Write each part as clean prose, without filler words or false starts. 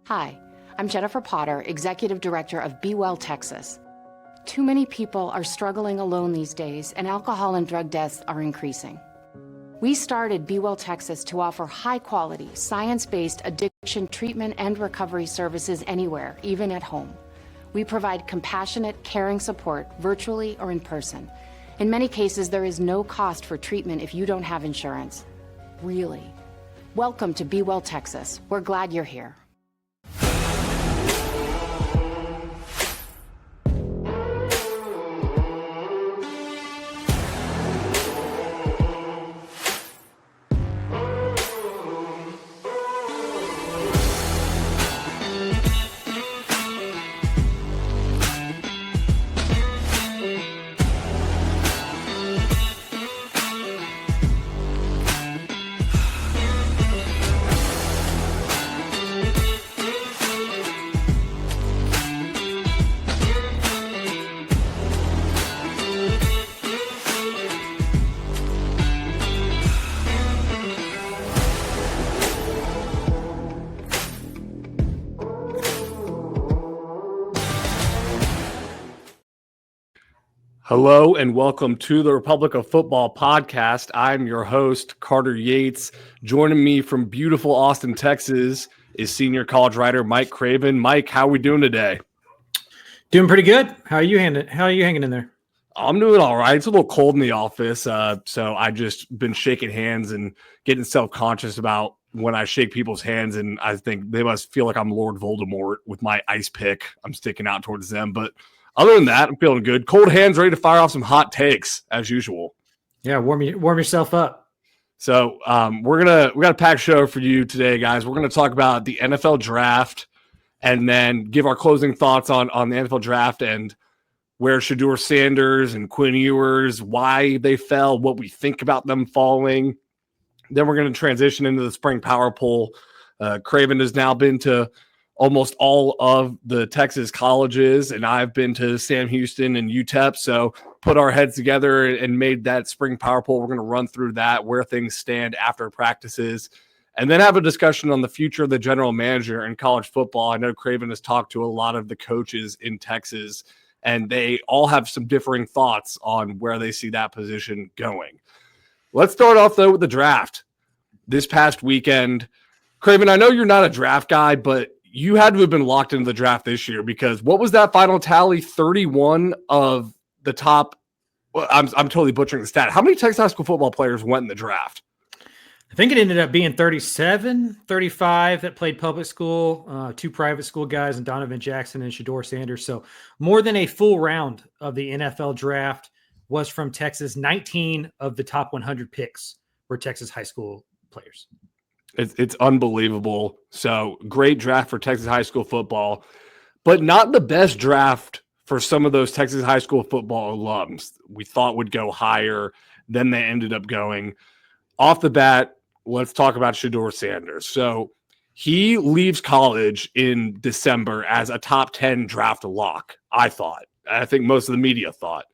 Hi, I'm Jennifer Potter, Executive Director of Be Well Texas. Too many people are struggling alone these days, and alcohol and drug deaths are increasing. We started Be Well Texas to offer high-quality, science-based addiction treatment and recovery services anywhere, even at home. We provide compassionate, caring support virtually or in person. In many cases, there is no cost for treatment if you don't have insurance. Really. Welcome to Be Well Texas. We're glad you're here. Hello and welcome to the Republic of Football podcast. I'm your host, Carter Yates. Joining me from beautiful Austin, Texas is senior college writer Mike Craven. Mike, how are we doing today? Doing pretty good. How are you hanging in there? I'm doing all right. It's a little cold in the office, so I just been shaking hands and getting self-conscious about when I shake people's hands, and I think they must feel like I'm Lord Voldemort with my ice pick. I'm sticking out towards them, but other than that, I'm feeling good. Cold hands, ready to fire off some hot takes as usual. Yeah, warm yourself up. So we got a packed show for you today, guys. We're going to talk about the NFL draft and then give our closing thoughts on the NFL draft and where Shedeur Sanders and Quinn Ewers, why they fell, what we think about them falling. Then we're going to transition into the spring power poll. Craven has now been to almost all of the Texas colleges, and I've been to Sam Houston and UTEP, so put our heads together and made that spring power poll. We're going to run through that, where things stand after practices, and then have a discussion on the future of the general manager in college football. I know Craven has talked to a lot of the coaches in Texas, and they all have some differing thoughts on where they see that position going. Let's start off, though, with the draft. This past weekend, Craven, I know you're not a draft guy, but you had to have been locked into the draft this year, because what was that final tally? 31 of the top. Well, I'm totally butchering the stat. How many Texas high school football players went in the draft? I think it ended up being 37, 35 that played public school, two private school guys, and Donovan Jackson and Shedeur Sanders. So more than a full round of the NFL draft was from Texas. 19 of the top 100 picks were Texas high school players. It's unbelievable. So great draft for Texas high school football, but not the best draft for some of those Texas high school football alums we thought would go higher than they ended up going. Off the bat, let's talk about Shedeur Sanders. So he leaves college in December as a top 10 draft lock, I thought. I think most of the media thought.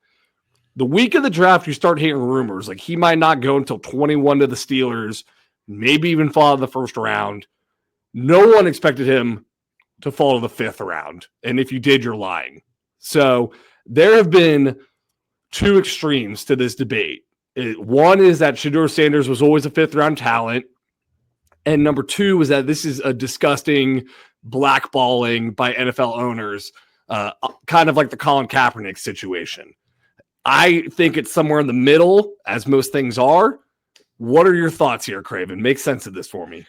The week of the draft, you start hearing rumors like he might not go until 21 to the Steelers, maybe even fall out of the first round. No one expected him to fall to the fifth round. And if you did, you're lying. So there have been two extremes to this debate. One is that Shedeur Sanders was always a fifth round talent. And number two is that this is a disgusting blackballing by NFL owners, kind of like the Colin Kaepernick situation. I think it's somewhere in the middle, as most things are. What are your thoughts here, Craven? Make sense of this for me.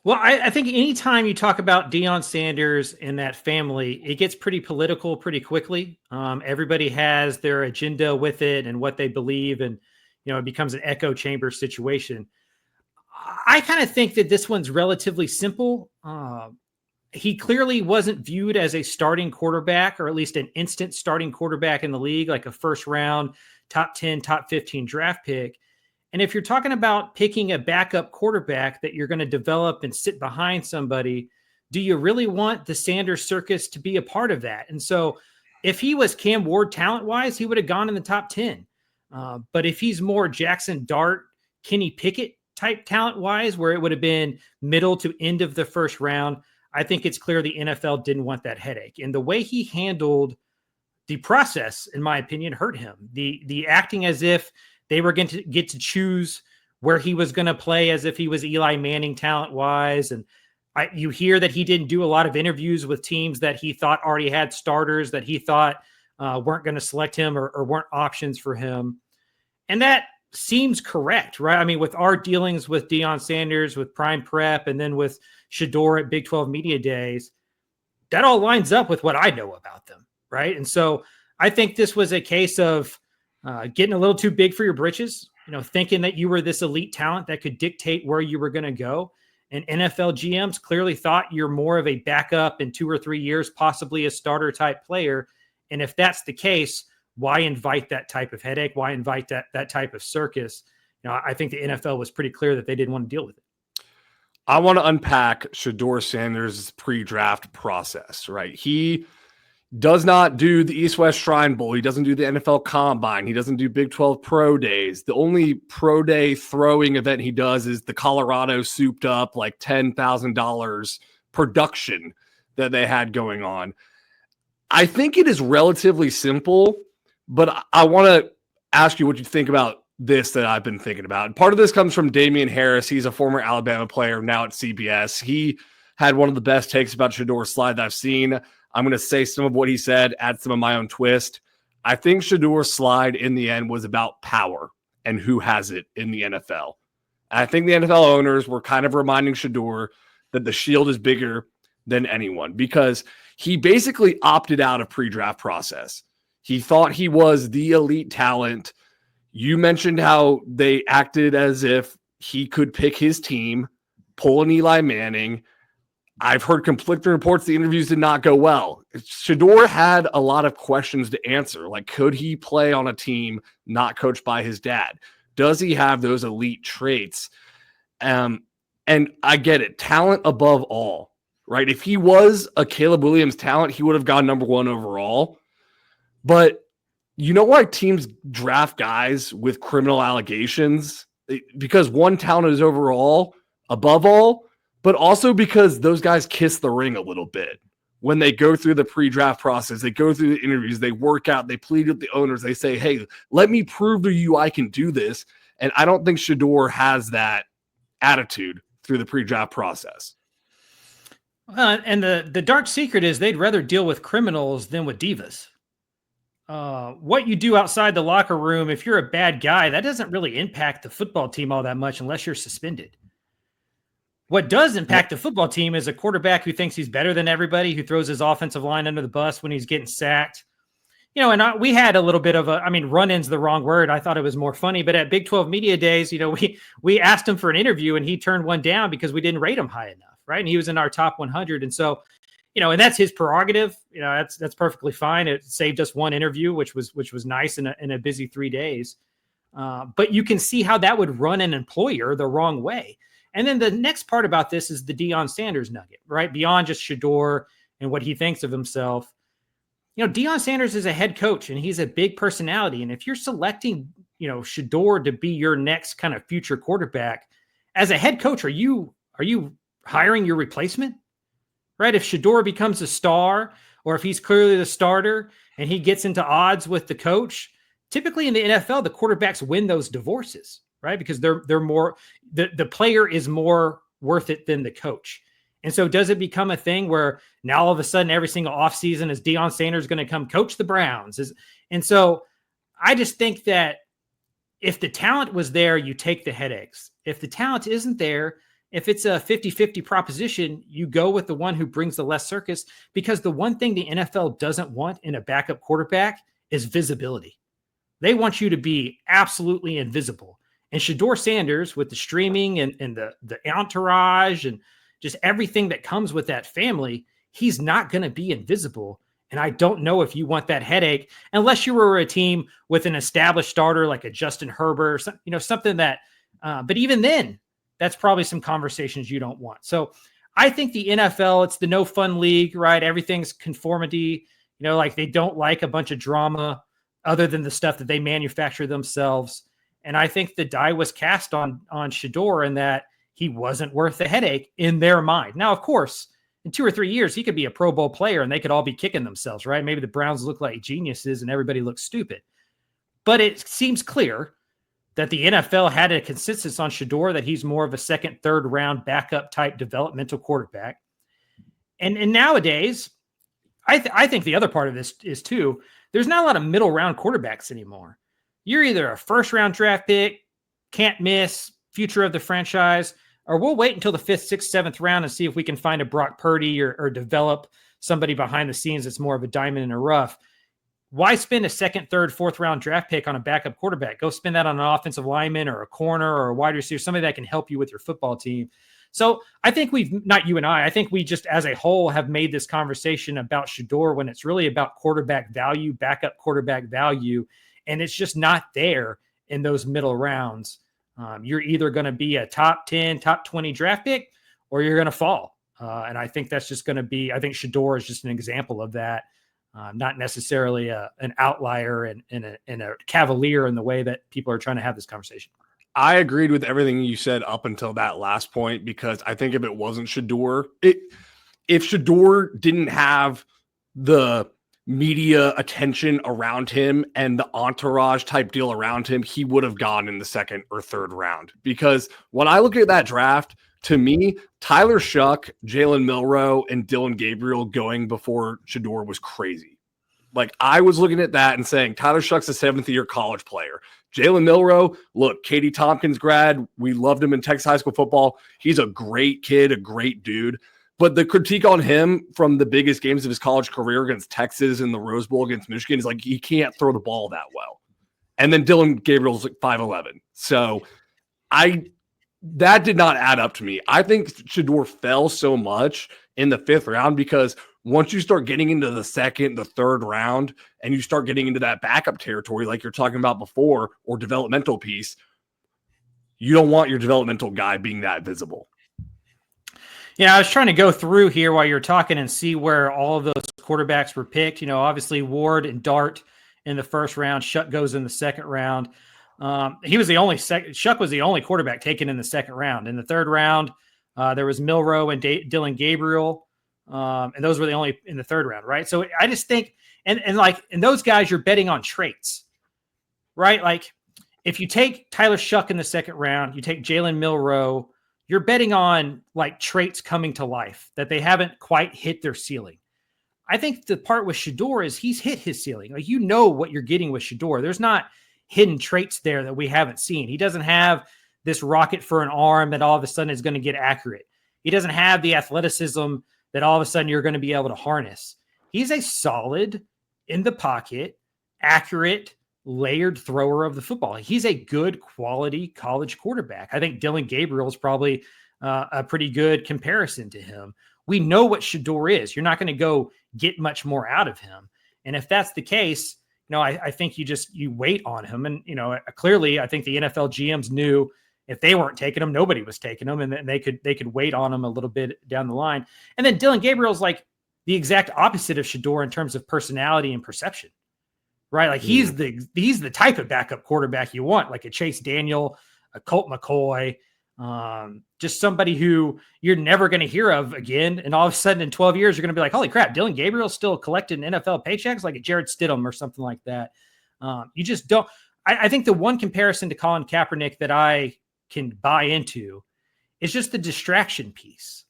Well, I think anytime you talk about Deion Sanders and that family, it gets pretty political pretty quickly. Everybody has their agenda with it and what they believe, and it becomes an echo chamber situation. I kind of think that this one's relatively simple. He clearly wasn't viewed as a starting quarterback, or at least an instant starting quarterback in the league, like a first round, top 10, top 15 draft pick. And if you're talking about picking a backup quarterback that you're going to develop and sit behind somebody, do you really want the Sanders circus to be a part of that? And so if he was Cam Ward talent-wise, he would have gone in the top 10. But if he's more Jackson Dart, Kenny Pickett type talent-wise, where it would have been middle to end of the first round, I think it's clear the NFL didn't want that headache. And the way he handled the process, in my opinion, hurt him. The acting as if they were going to get to choose where he was going to play, as if he was Eli Manning talent-wise. And you hear that he didn't do a lot of interviews with teams that he thought already had starters that he thought weren't going to select him or weren't options for him. And that seems correct, right? I mean, with our dealings with Deion Sanders, with Prime Prep, and then with Shedeur at Big 12 Media Days, that all lines up with what I know about them, right? And so I think this was a case of getting a little too big for your britches, thinking that you were this elite talent that could dictate where you were going to go. And NFL GMs clearly thought you're more of a backup in 2 or 3 years, possibly a starter type player. And if that's the case, why invite that type of headache? Why invite that type of circus? I think the NFL was pretty clear that they didn't want to deal with it. I want to unpack Shedeur Sanders' pre-draft process, right? He does not do the East-West Shrine Bowl. He doesn't do the NFL Combine. He doesn't do Big 12 Pro Days. The only Pro Day throwing event he does is the Colorado souped up like $10,000 production that they had going on. I think it is relatively simple, but I want to ask you what you think about this that I've been thinking about. And part of this comes from Damian Harris. He's a former Alabama player now at CBS. He had one of the best takes about Shedeur's slide that I've seen. I'm going to say some of what he said, add some of my own twist. I think Shedeur's slide in the end was about power and who has it in the NFL. And I think the NFL owners were kind of reminding Shedeur that the shield is bigger than anyone because he basically opted out of pre-draft process. He thought he was the elite talent. You mentioned how they acted as if he could pick his team, pull an Eli Manning. I've heard conflicting reports the interviews did not go well. Shedeur had a lot of questions to answer. Like, could he play on a team not coached by his dad? Does he have those elite traits? And I get it. Talent above all, right? If he was a Caleb Williams talent, he would have gone number 1 overall. But you know why teams draft guys with criminal allegations? Because one, talent is overall above all, but also because those guys kiss the ring a little bit. When they go through the pre-draft process, they go through the interviews, they work out, they plead with the owners, they say, hey, let me prove to you I can do this. And I don't think Shedeur has that attitude through the pre-draft process. And the dark secret is they'd rather deal with criminals than with divas. What you do outside the locker room, if you're a bad guy, that doesn't really impact the football team all that much unless you're suspended. What does impact the football team is a quarterback who thinks he's better than everybody, who throws his offensive line under the bus when he's getting sacked. We had a little bit of run-in's the wrong word. I thought it was more funny, but at Big 12 Media Days, we asked him for an interview and he turned one down because we didn't rate him high enough, right? And he was in our top 100. And so, and that's his prerogative. That's perfectly fine. It saved us one interview, which was nice in a busy 3 days. But you can see how that would run an employer the wrong way. And then the next part about this is the Deion Sanders nugget, right? Beyond just Shedeur and what he thinks of himself. Deion Sanders is a head coach and he's a big personality. And if you're selecting, Shedeur to be your next kind of future quarterback, as a head coach, are you hiring your replacement? Right? If Shedeur becomes a star or if he's clearly the starter and he gets into odds with the coach, typically in the NFL, the quarterbacks win those divorces. Right? Because they're more, the player is more worth it than the coach. And so does it become a thing where now all of a sudden every single offseason is Deion Sanders going to come coach the Browns? And so I just think that if the talent was there, you take the headaches. If the talent isn't there, if it's a 50-50 proposition, you go with the one who brings the less circus, because the one thing the NFL doesn't want in a backup quarterback is visibility. They want you to be absolutely invisible. And Shedeur Sanders, with the streaming and the entourage and just everything that comes with that family, he's not going to be invisible. And I don't know if you want that headache unless you were a team with an established starter like a Justin Herbert or something that, but even then, that's probably some conversations you don't want. So I think the NFL, it's the no fun league, right? Everything's conformity, like they don't like a bunch of drama other than the stuff that they manufacture themselves. And I think the die was cast on Shedeur in that he wasn't worth the headache in their mind. Now, of course, in 2 or 3 years, he could be a Pro Bowl player and they could all be kicking themselves, right? Maybe the Browns look like geniuses and everybody looks stupid. But it seems clear that the NFL had a consensus on Shedeur that he's more of a second, third round backup type developmental quarterback. And nowadays, I think the other part of this is too, there's not a lot of middle round quarterbacks anymore. You're either a first round draft pick, can't miss, future of the franchise, or we'll wait until the 5th, 6th, 7th round and see if we can find a Brock Purdy or develop somebody behind the scenes that's more of a diamond in a rough. Why spend a 2nd, 3rd, 4th round draft pick on a backup quarterback? Go spend that on an offensive lineman or a corner or a wide receiver, somebody that can help you with your football team. So I think not you and I think we just as a whole have made this conversation about Shedeur when it's really about quarterback value, backup quarterback value, and it's just not there in those middle rounds. You're either going to be a top 10, top 20 draft pick, or you're going to fall. And I think that's just going to be, I think Shedeur is just an example of that. Not necessarily an outlier and a cavalier in the way that people are trying to have this conversation. I agreed with everything you said up until that last point, because I think if it wasn't Shedeur, if Shedeur didn't have the media attention around him and the entourage type deal around him, he would have gone in the 2nd or 3rd round. Because when I look at that draft, to me, Tyler Shuck, Jalen Milroe, and Dylan Gabriel going before Shedeur was crazy. Like, I was looking at that and saying, Tyler Shuck's a 7th-year college player. Jalen Milroe, look, Katie Tompkins grad. We loved him in Texas high school football. He's a great kid, a great dude. But the critique on him from the biggest games of his college career against Texas and the Rose Bowl against Michigan is like, he can't throw the ball that well. And then Dylan Gabriel's like 5'11". So that did not add up to me. I think Shedeur fell so much in the 5th round because once you start getting into the 2nd, the 3rd round, and you start getting into that backup territory like you're talking about before, or developmental piece, you don't want your developmental guy being that visible. Yeah, I was trying to go through here while you're talking and see where all of those quarterbacks were picked. Obviously Ward and Dart in the 1st round. Shuck goes in the 2nd round. Shuck was the only quarterback taken in the 2nd round. In the 3rd round, there was Milroe and Dylan Gabriel. And those were the only in the 3rd round, right? So I just think, and those guys, you're betting on traits, right? Like if you take Tyler Shuck in the 2nd round, you take Jalen Milroe, you're betting on like traits coming to life that they haven't quite hit their ceiling. I think the part with Shedeur is he's hit his ceiling. Like, what you're getting with Shedeur. There's not hidden traits there that we haven't seen. He doesn't have this rocket for an arm that all of a sudden is going to get accurate. He doesn't have the athleticism that all of a sudden you're going to be able to harness. He's a solid, in the pocket, accurate, layered thrower of the football. He's a good quality college quarterback. I think Dylan Gabriel is probably a pretty good comparison to him. We know what Shedeur is. You're not going to go get much more out of him. And if that's the case, I think you wait on him. And, clearly I think the NFL GMs knew if they weren't taking him, nobody was taking him, and then they could wait on him a little bit down the line. And then Dylan Gabriel's like the exact opposite of Shedeur in terms of personality and perception, right? Like he's the type of backup quarterback you want, like a Chase Daniel, a Colt McCoy, just somebody who you're never going to hear of again. And all of a sudden in 12 years, you're going to be like, holy crap, Dylan Gabriel's still collecting NFL paychecks like a Jared Stidham or something like that. You just don't. I think the one comparison to Colin Kaepernick that I can buy into is just the distraction piece,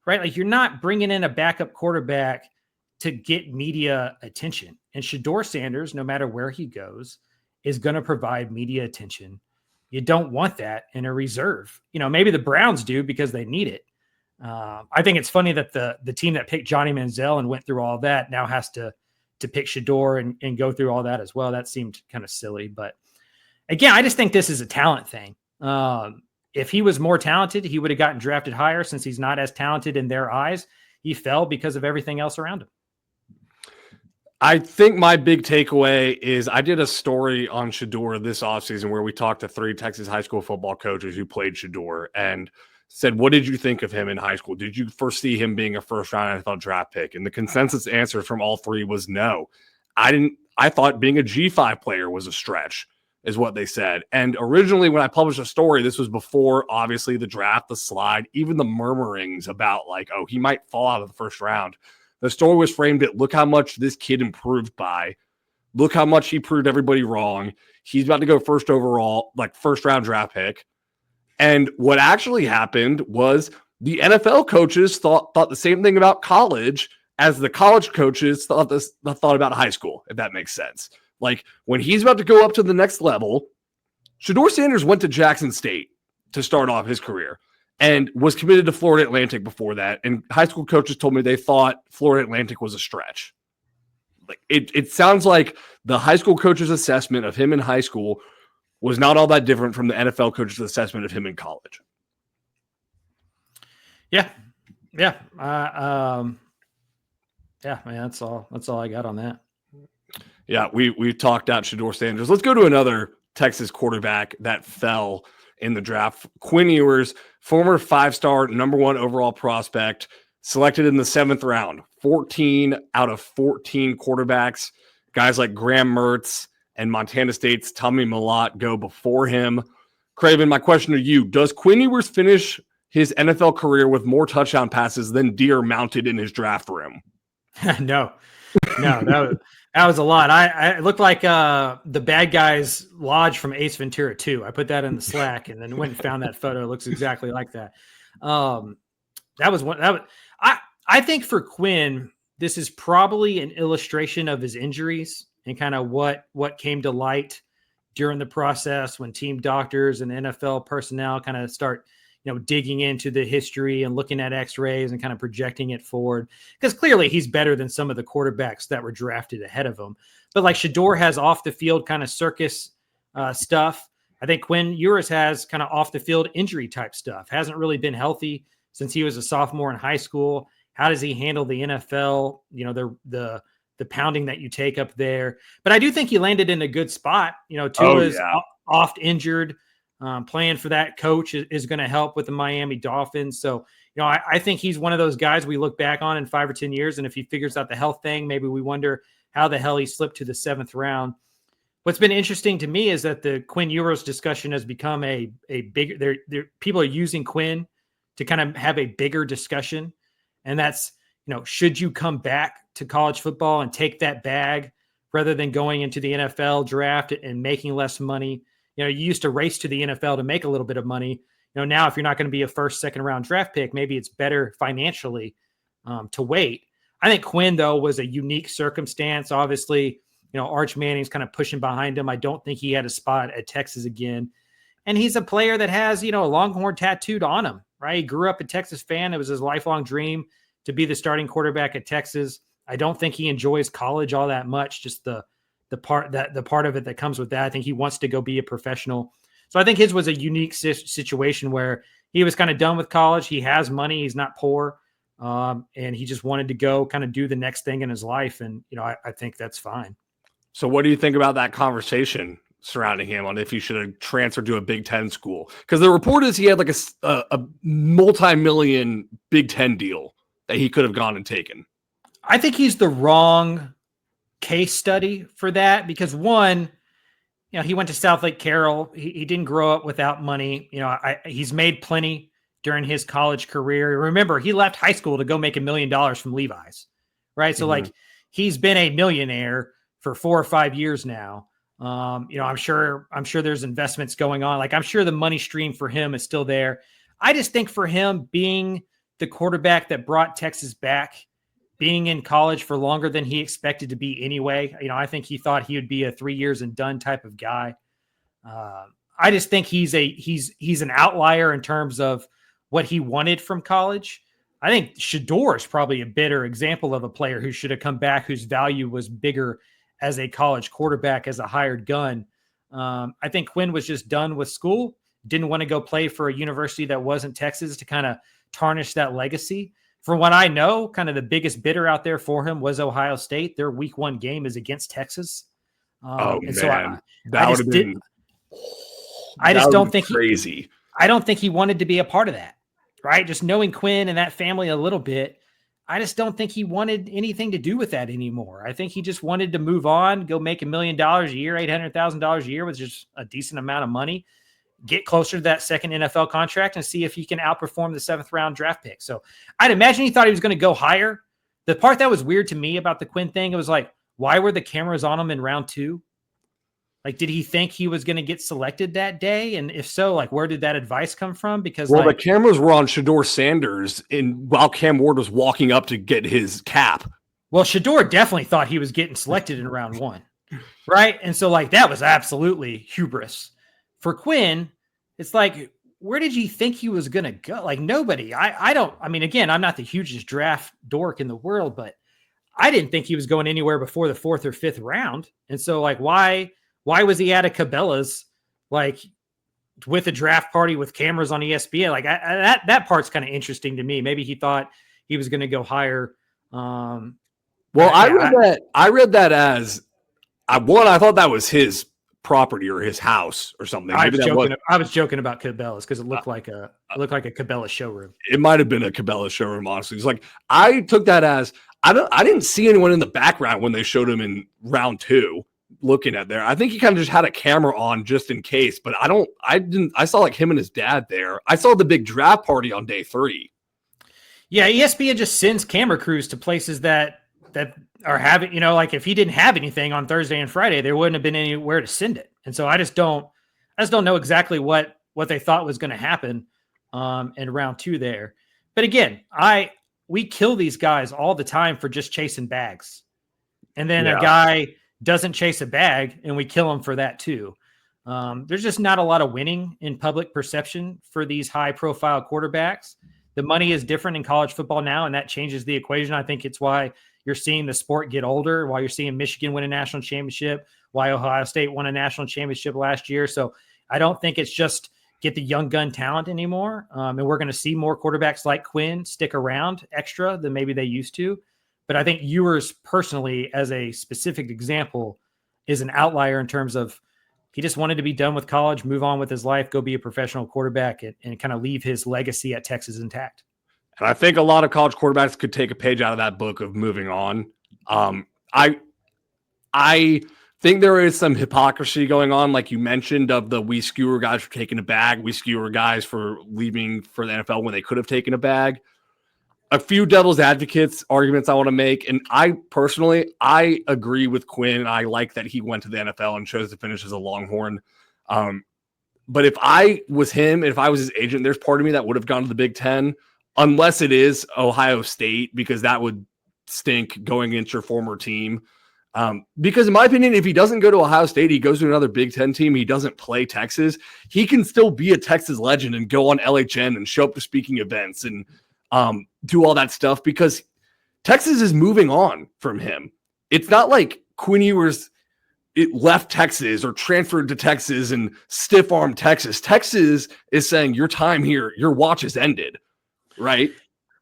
right? Like you're not bringing in a backup quarterback to get media attention. And Shedeur Sanders, no matter where he goes, is going to provide media attention. You don't want that in a reserve. Maybe the Browns do because they need it. I think it's funny that the team that picked Johnny Manziel and went through all that now has to pick Shedeur and go through all that as well. That seemed kind of silly. But again, I just think this is a talent thing. If he was more talented, he would have gotten drafted higher. Since he's not as talented in their eyes, he fell because of everything else around him. I think my big takeaway is I did a story on Shedeur this offseason where we talked to 3 Texas high school football coaches who played Shedeur and said, what did you think of him in high school? Did you foresee him being a first-round NFL draft pick? And the consensus answer from all 3 was no. I thought being a G5 player was a stretch. is what they said. And originally when I published a story, this was before obviously the draft, the slide, even the murmurings about like, oh, he might fall out of the first round. The story was framed at, look how much this kid improved by. Look how much he proved everybody wrong. He's about to go first overall, like first round draft pick. And what actually happened was the NFL coaches thought the same thing about college as the college coaches thought about high school, if that makes sense. Like when he's about to go up to the next level, Shedeur Sanders went to Jackson State to start off his career and was committed to Florida Atlantic before that. And high school coaches told me they thought Florida Atlantic was a stretch. Like it sounds like the high school coach's assessment of him in high school was not all that different from the NFL coach's assessment of him in college. Yeah. Yeah. Man, that's all I got on that. Yeah, we talked out Shedeur Sanders. Let's go to another Texas quarterback that fell in the draft. Quinn Ewers, former 5-star number 1 overall prospect, selected in the 7th round. 14 out of 14 quarterbacks. Guys like Graham Mertz and Montana State's Tommy Millott go before him. Craven, my question to you, does Quinn Ewers finish his NFL career with more touchdown passes than deer mounted in his draft room? No, that was a lot. I looked like the bad guy's lodge from Ace Ventura 2. I put that in the Slack and then went and found that photo. It looks exactly like that. That was one. I think for Quinn, this is probably an illustration of his injuries and kind of what came to light during the process when team doctors and NFL personnel kind of start digging into the history and looking at x-rays and kind of projecting it forward, because clearly he's better than some of the quarterbacks that were drafted ahead of him. But like Shedeur has off the field kind of circus stuff. I think Quinn Ewers has kind of off the field injury type stuff. Hasn't really been healthy since he was a sophomore in high school. How does he handle the NFL? The pounding that you take up there. But I do think he landed in a good spot. Tua's oft injured. Playing for that coach is going to help with the Miami Dolphins. So, I think he's one of those guys we look back on in 5 or 10 years. And if he figures out the health thing, maybe we wonder how the hell he slipped to the 7th round. What's been interesting to me is that the Quinn Ewers discussion has become a bigger, people are using Quinn to kind of have a bigger discussion. And that's, should you come back to college football and take that bag rather than going into the NFL draft and making less money? You used to race to the NFL to make a little bit of money. Now if you're not going to be a first, second round draft pick, maybe it's better financially to wait. I think Quinn, though, was a unique circumstance. Obviously, Arch Manning's kind of pushing behind him. I don't think he had a spot at Texas again. And he's a player that has, a Longhorn tattooed on him, right? He grew up a Texas fan. It was his lifelong dream to be the starting quarterback at Texas. I don't think he enjoys college all that much, just the part of it that comes with that. I think he wants to go be a professional. So I think his was a unique situation where he was kind of done with college. He has money. He's not poor. And he just wanted to go kind of do the next thing in his life. And, I think that's fine. So what do you think about that conversation surrounding him on if he should have transferred to a Big Ten school? Because the report is he had like a multi-million Big Ten deal that he could have gone and taken. I think he's the wrong case study for that, because one, he went to South Lake Carroll. He didn't grow up without money. He's made plenty during his college career. Remember, he left high school to go make $1 million from Levi's, right? So he's been a millionaire for 4 or 5 years now. I'm sure there's investments going on. Like, I'm sure the money stream for him is still there. I just think for him being the quarterback that brought Texas back, being in college for longer than he expected to be anyway. I think he thought he would be a 3 years and done type of guy. I just think he's an outlier in terms of what he wanted from college. I think Shedeur is probably a better example of a player who should have come back, whose value was bigger as a college quarterback, as a hired gun. I think Quinn was just done with school, didn't want to go play for a university that wasn't Texas to kind of tarnish that legacy. From what I know, kind of the biggest bidder out there for him was Ohio State. Their week 1 game is against Texas. That I would have been. I just don't think crazy. I don't think he wanted to be a part of that, right? Just knowing Quinn and that family a little bit, I just don't think he wanted anything to do with that anymore. I think he just wanted to move on, go make $1 million a year, $800,000 a year, which is just a decent amount of money, get closer to that second NFL contract and see if he can outperform the 7th round draft pick. So I'd imagine he thought he was going to go higher. The part that was weird to me about the Quinn thing, it was like, why were the cameras on him in round 2? Like, did he think he was going to get selected that day? And if so, like, where did that advice come from? Because the cameras were on Shedeur Sanders while Cam Ward was walking up to get his cap. Well, Shedeur definitely thought he was getting selected in round 1, right? And so, like, that was absolutely hubris. For Quinn, it's like, where did you think he was going to go? Like, nobody. I mean, again, I'm not the hugest draft dork in the world, but I didn't think he was going anywhere before the 4th or 5th round. And so, like, why was he at a Cabela's, like, with a draft party with cameras on ESPN? Like, that part's kind of interesting to me. Maybe he thought he was going to go higher. I read that as I thought that was his property or his house or something. I was joking about Cabela's because it looked like a Cabela showroom. It might have been a Cabela showroom, honestly. It's like, I took that as I didn't see anyone in the background when they showed him in round 2. Looking at there, I think he kind of just had a camera on just in case, but I saw like him and his dad there. I saw the big draft party on day 3. Yeah, ESPN just sends camera crews to places that are having, like, if he didn't have anything on Thursday and Friday, there wouldn't have been anywhere to send it. And so I just don't know exactly what they thought was going to happen in round 2 there. But again, we kill these guys all the time for just chasing bags. And then a guy doesn't chase a bag and we kill him for that too. There's just not a lot of winning in public perception for these high profile quarterbacks. The money is different in college football now, and that changes the equation. I think it's why you're seeing the sport get older, why you're seeing Michigan win a national championship, why Ohio State won a national championship last year. So I don't think it's just get the young gun talent anymore. And we're going to see more quarterbacks like Quinn stick around extra than maybe they used to. But I think Ewers personally, as a specific example, is an outlier in terms of he just wanted to be done with college, move on with his life, go be a professional quarterback, and kind of leave his legacy at Texas intact. And I think a lot of college quarterbacks could take a page out of that book of moving on. I think there is some hypocrisy going on, like you mentioned, of the we skewer guys for taking a bag, we skewer guys for leaving for the NFL when they could have taken a bag. A few devil's advocates arguments I want to make. And I agree with Quinn. I like that he went to the NFL and chose to finish as a Longhorn. But if I was him, if I was his agent, there's part of me that would have gone to the Big Ten, unless it is Ohio State, because that would stink going against your former team. Because in my opinion, if he doesn't go to Ohio State, he goes to another Big Ten team, he doesn't play Texas, he can still be a Texas legend and go on LHN and show up to speaking events and do all that stuff, because Texas is moving on from him. It's not like Quinn Ewers left Texas or transferred to Texas and stiff-armed Texas. Texas is saying your time here, your watch has ended, right?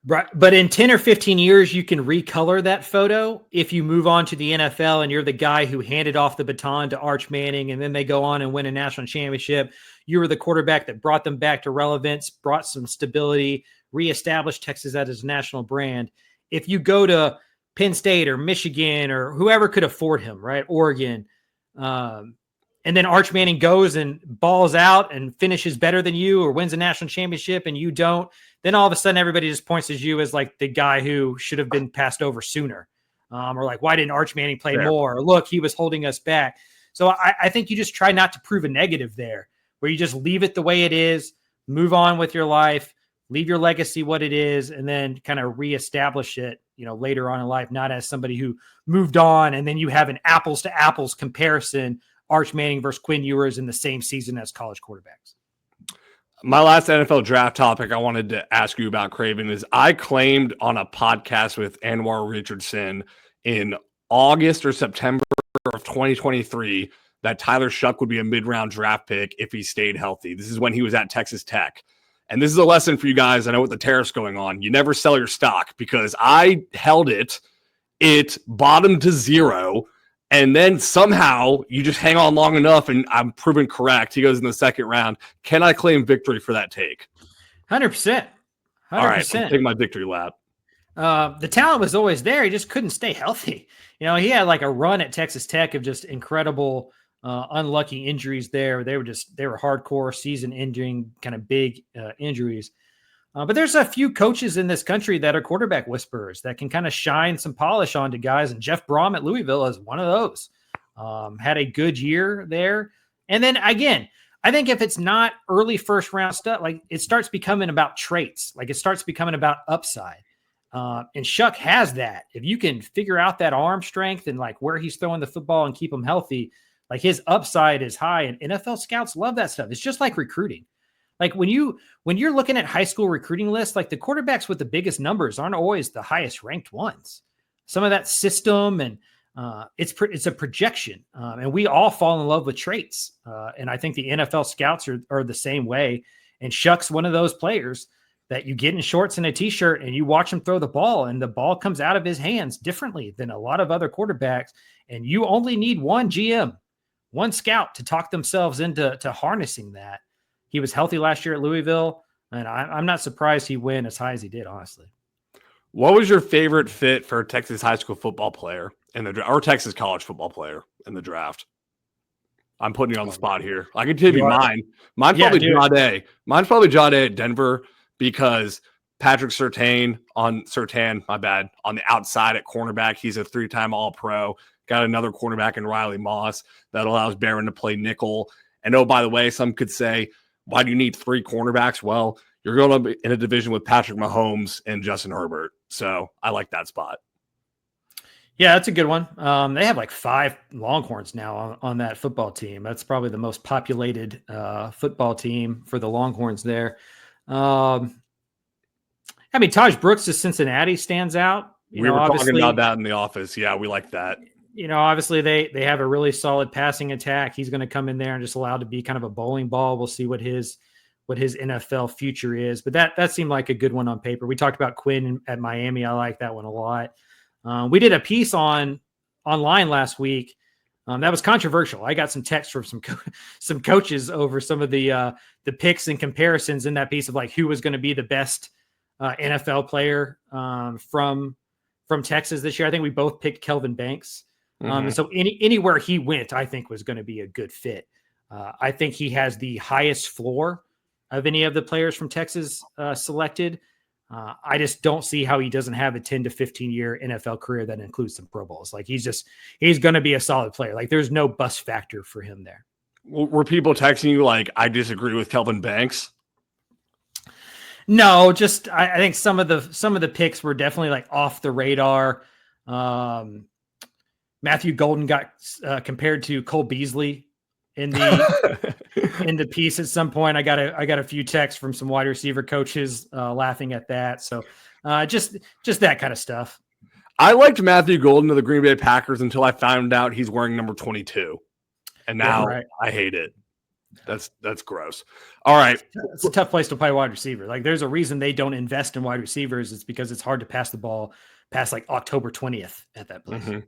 Right. But in 10 or 15 years, you can recolor that photo if you move on to the NFL and you're the guy who handed off the baton to Arch Manning and then they go on and win a national championship. You were the quarterback that brought them back to relevance, brought some stability, reestablished Texas as a national brand. If you go to Penn State or Michigan or whoever could afford him, right? Oregon. And then Arch Manning goes and balls out and finishes better than you or wins a national championship and you don't, then all of a sudden everybody just points to you as like the guy who should have been passed over sooner. Or like, why didn't Arch Manning play more? Or look, he was holding us back. So I think you just try not to prove a negative there, where you just leave it the way it is, move on with your life, leave your legacy what it is, and then kind of reestablish it, later on in life, not as somebody who moved on. And then you have an apples to apples comparison, Arch Manning versus Quinn Ewers in the same season as college quarterbacks. My last NFL draft topic I wanted to ask you about, Craven, is I claimed on a podcast with Anwar Richardson in August or September of 2023 that Tyler Shuck would be a mid-round draft pick if he stayed healthy. This is when he was at Texas Tech. And this is a lesson for you guys. I know with the tariffs going on, you never sell your stock, because I held it bottomed to zero. And then somehow you just hang on long enough and I'm proven correct. He goes in the second round. Can I claim victory for that take? 100%. All right, I'll take my victory lap. The talent was always there. He just couldn't stay healthy. He had like a run at Texas Tech of just incredible, unlucky injuries there. They were hardcore season ending kind of big injuries. But there's a few coaches in this country that are quarterback whisperers that can kind of shine some polish onto guys. And Jeff Brom at Louisville is one of those. Had a good year there. And then again, I think if it's not early first round stuff, like it starts becoming about traits, like it starts becoming about upside. And Shuck has that. If you can figure out that arm strength and like where he's throwing the football and keep him healthy, like his upside is high, and NFL scouts love that stuff. It's just like recruiting. Like when you're looking at high school recruiting lists, like the quarterbacks with the biggest numbers aren't always the highest ranked ones. Some of that system and it's a projection, and we all fall in love with traits. And I think the NFL scouts are the same way. And Shuck's one of those players that you get in shorts and a t-shirt and you watch him throw the ball, and the ball comes out of his hands differently than a lot of other quarterbacks. And you only need one GM, one scout to talk themselves into harnessing that. He was healthy last year at Louisville, and I'm not surprised he went as high as he did, honestly. What was your favorite fit for a Texas high school football player or Texas college football player in the draft? I'm putting you on the spot here. I can tell you mine. Mine's probably Jade. Mine's probably Jade at Denver, because Patrick Surtain on the outside at cornerback. He's a 3-time All-Pro. Got another cornerback in Riley Moss that allows Barron to play nickel. And oh, by the way, some could say, why do you need 3 cornerbacks? Well, you're going to be in a division with Patrick Mahomes and Justin Herbert. So I like that spot. Yeah, that's a good one. They have like 5 Longhorns now on that football team. That's probably the most populated football team for the Longhorns there. I mean, Taj Brooks to Cincinnati stands out. We were talking about that in the office. Yeah, we like that. Obviously they have a really solid passing attack. He's going to come in there and just allowed to be kind of a bowling ball. We'll see what his NFL future is, but that seemed like a good one on paper. We talked about Quinn at Miami. I like that one a lot. We did a piece online last week. That was controversial. I got some texts from some coaches over some of the picks and comparisons in that piece of like who was going to be the best NFL player from Texas this year. I think we both picked Kelvin Banks. And so anywhere he went, I think was going to be a good fit. I think he has the highest floor of any of the players from Texas selected. I just don't see how he doesn't have a 10 to 15 year NFL career that includes some Pro Bowls. Like he's going to be a solid player. Like there's no bust factor for him there. Were people texting you like, I disagree with Kelvin Banks? No, just I think some of the picks were definitely like off the radar. Matthew Golden got compared to Cole Beasley in the piece at some point. I got a few texts from some wide receiver coaches laughing at that. So just that kind of stuff. I liked Matthew Golden of the Green Bay Packers until I found out he's wearing number 22, and now I hate it. That's gross. All right, it's a tough place to play wide receiver. Like there's a reason they don't invest in wide receivers. It's because it's hard to pass the ball past like October 20th at that place.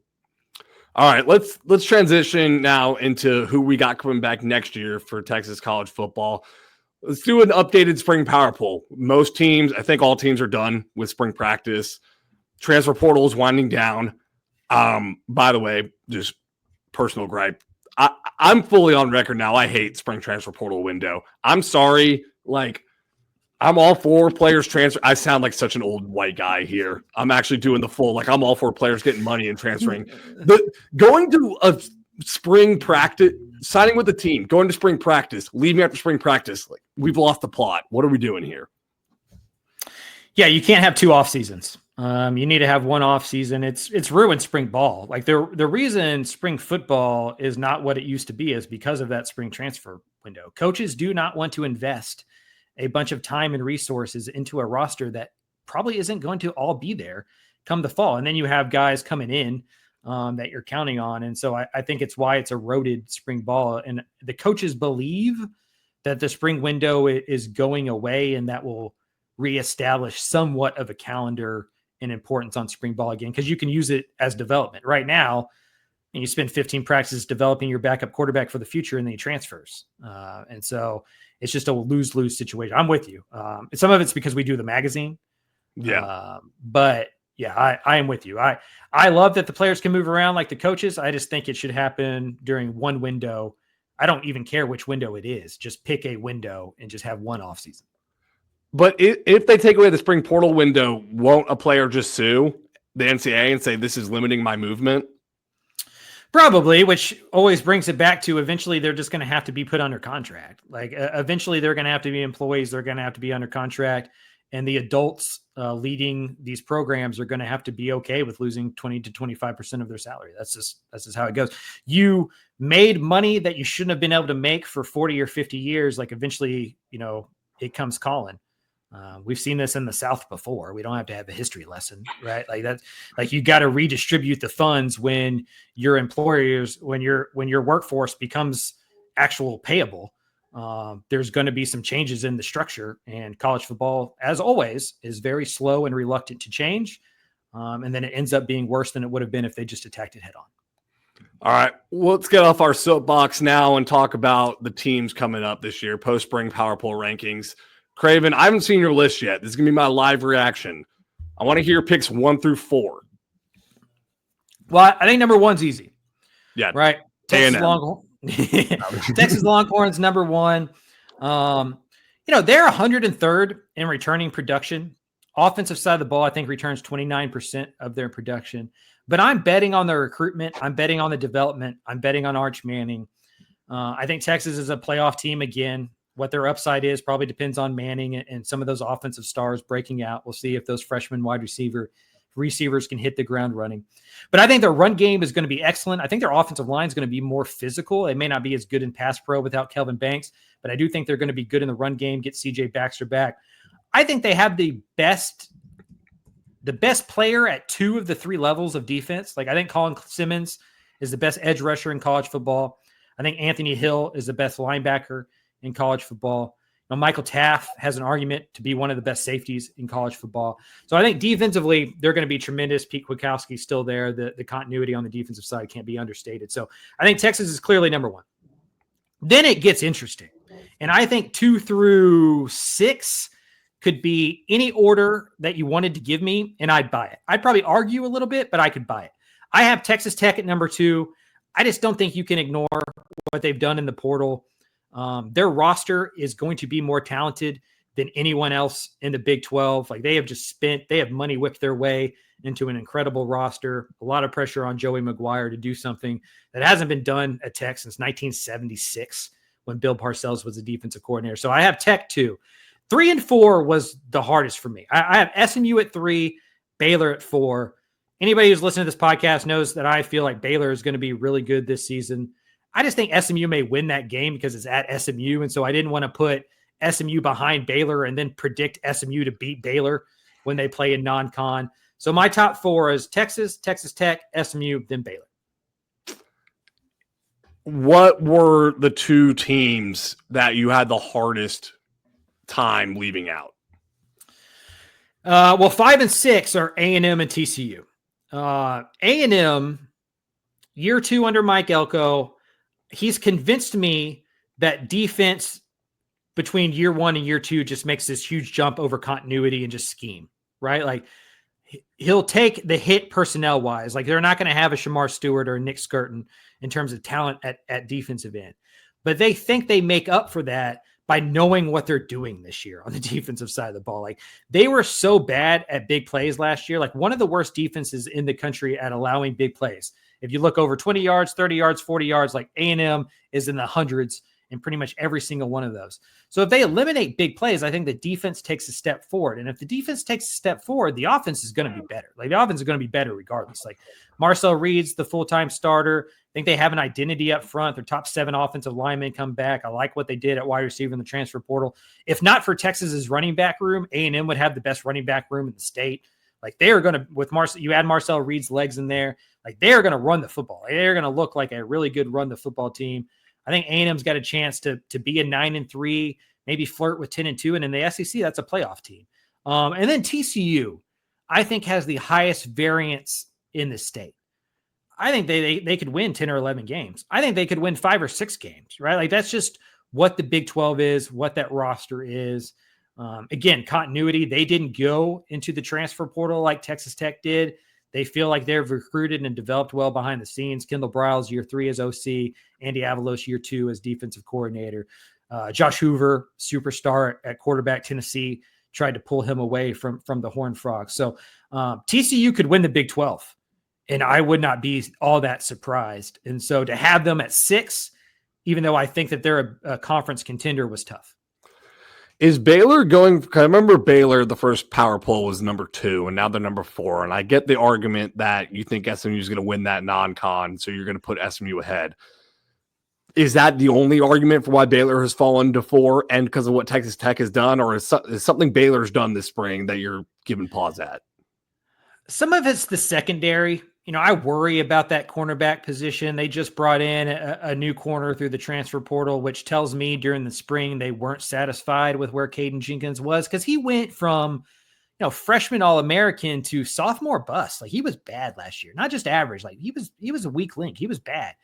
All right, let's transition now into who we got coming back next year for Texas college football. Let's do an updated spring power poll. Most teams, I think all teams are done with spring practice. Transfer portal is winding down. By the way, just personal gripe. I'm fully on record now. I hate spring transfer portal window. I'm sorry. Like, I'm all for players transfer. I sound like such an old white guy here. I'm actually doing the full, like I'm all for players getting money and transferring. Going to a spring practice, signing with the team, going to spring practice, leaving after spring practice. Like we've lost the plot. What are we doing here? Yeah, you can't have 2 off seasons. You need to have 1 off season. It's ruined spring ball. Like the reason spring football is not what it used to be is because of that spring transfer window. Coaches do not want to invest a bunch of time and resources into a roster that probably isn't going to all be there come the fall. And then you have guys coming in that you're counting on. And so I think it's why it's eroded spring ball. And the coaches believe that the spring window is going away and that will reestablish somewhat of a calendar and importance on spring ball again, because you can use it as development right now. And you spend 15 practices developing your backup quarterback for the future, and then he transfers. And so it's just a lose-lose situation. I'm with you. Some of it's because we do the magazine. Yeah. But Yeah, I am with you. I love that the players can move around like the coaches. I just think it should happen during one window. I don't even care which window it is. Just pick a window and just have one off season. But if they take away the spring portal window, won't a player just sue the NCAA and say this is limiting my movement? Probably, which always brings it back to eventually they're just going to have to be put under contract. Like eventually they're going to have to be employees. They're going to have to be under contract. And the adults leading these programs are going to have to be okay with losing 20 to 25% of their salary. That's just how it goes. You made money that you shouldn't have been able to make for 40 or 50 years. Like eventually, it comes calling. We've seen this in the South before. We don't have to have a history lesson, right? Like that, like you got to redistribute the funds when your employers, when your workforce becomes actual payable. There's going to be some changes in the structure, and college football, as always, is very slow and reluctant to change. And then it ends up being worse than it would have been if they just attacked it head on. All right, well, let's get off our soapbox now and talk about the teams coming up this year, post-spring Power Poll rankings. Craven, I haven't seen your list yet. This is going to be my live reaction. I want to hear picks 1 through 4. Well, I think number 1's easy. Yeah. Right. Texas Longhorns, number 1. They're 103rd in returning production. Offensive side of the ball, I think, returns 29% of their production. But I'm betting on the recruitment. I'm betting on the development. I'm betting on Arch Manning. I think Texas is a playoff team again. What their upside is probably depends on Manning and some of those offensive stars breaking out. We'll see if those freshman wide receivers can hit the ground running. But I think their run game is going to be excellent. I think their offensive line is going to be more physical. It may not be as good in pass pro without Kelvin Banks, but I do think they're going to be good in the run game, get CJ Baxter back. I think they have the best player at 2 of the 3 levels of defense. Like I think Colin Simmons is the best edge rusher in college football. I think Anthony Hill is the best linebacker in college football. Michael Taft has an argument to be one of the best safeties in college football. So I think defensively, they're going to be tremendous. Pete Kwiatkowski's still there. The continuity on the defensive side can't be understated. So I think Texas is clearly number 1. Then it gets interesting. And I think 2 through 6 could be any order that you wanted to give me, and I'd buy it. I'd probably argue a little bit, but I could buy it. I have Texas Tech at number 2. I just don't think you can ignore what they've done in the portal. Their roster is going to be more talented than anyone else in the Big 12. Like they have money whipped their way into an incredible roster. A lot of pressure on Joey McGuire to do something that hasn't been done at Tech since 1976 when Bill Parcells was the defensive coordinator. So I have Tech 2. 3 and 4 was the hardest for me. I have SMU at 3, Baylor at 4. Anybody who's listening to this podcast knows that I feel like Baylor is going to be really good this season. I just think SMU may win that game because it's at SMU. And so I didn't want to put SMU behind Baylor and then predict SMU to beat Baylor when they play in non-con. So my top 4 is Texas, Texas Tech, SMU, then Baylor. What were the 2 teams that you had the hardest time leaving out? Well, 5 and 6 are A&M and TCU. A&M, year 2 under Mike Elko, he's convinced me that defense between year 1 and year 2 just makes this huge jump over continuity and just scheme, right? Like he'll take the hit personnel wise. Like they're not going to have a Shamar Stewart or a Nick Skirton in terms of talent at defensive end, but they think they make up for that by knowing what they're doing this year on the defensive side of the ball. Like they were so bad at big plays last year, like one of the worst defenses in the country at allowing big plays. If you look over 20 yards, 30 yards, 40 yards, like A&M is in the hundreds in pretty much every single one of those. So if they eliminate big plays, I think the defense takes a step forward. And if the defense takes a step forward, the offense is going to be better. Like the offense is going to be better regardless. Like Marcel Reed's the full-time starter. I think they have an identity up front. Their top 7 offensive linemen come back. I like what they did at wide receiver in the transfer portal. If not for Texas's running back room, A&M would have the best running back room in the state. Like they are going to, with Marcel, you add Marcel Reed's legs in there, like they are going to run the football. Like, they're going to look like a really good run the football team. I think A&M's got a chance to be a 9-3, maybe flirt with 10-2. And in the SEC, that's a playoff team. And then TCU, I think has the highest variance in the state. I think they could win 10 or 11 games. I think they could win 5 or 6 games, right? Like that's just what the Big 12 is, what that roster is. Again, continuity. They didn't go into the transfer portal like Texas Tech did. They feel like they've recruited and developed well behind the scenes. Kendall Briles, year 3 as OC. Andy Avalos, year 2 as defensive coordinator. Josh Hoover, superstar at quarterback, Tennessee, tried to pull him away from the Horned Frogs. So TCU could win the Big 12, and I would not be all that surprised. And so to have them at 6, even though I think that they're a conference contender, was tough. Is Baylor going? I remember Baylor, the first power poll was number 2, and now they're number 4. And I get the argument that you think SMU is going to win that non-con, so you're going to put SMU ahead. Is that the only argument for why Baylor has fallen to 4, and because of what Texas Tech has done, or is something Baylor's done this spring that you're giving pause at? Some of it's the secondary. I worry about that cornerback position. They just brought in a new corner through the transfer portal, which tells me during the spring they weren't satisfied with where Caden Jenkins was, because he went from freshman All-American to sophomore bust. Like, he was bad last year, not just average. Like, he was a weak link. He was bad.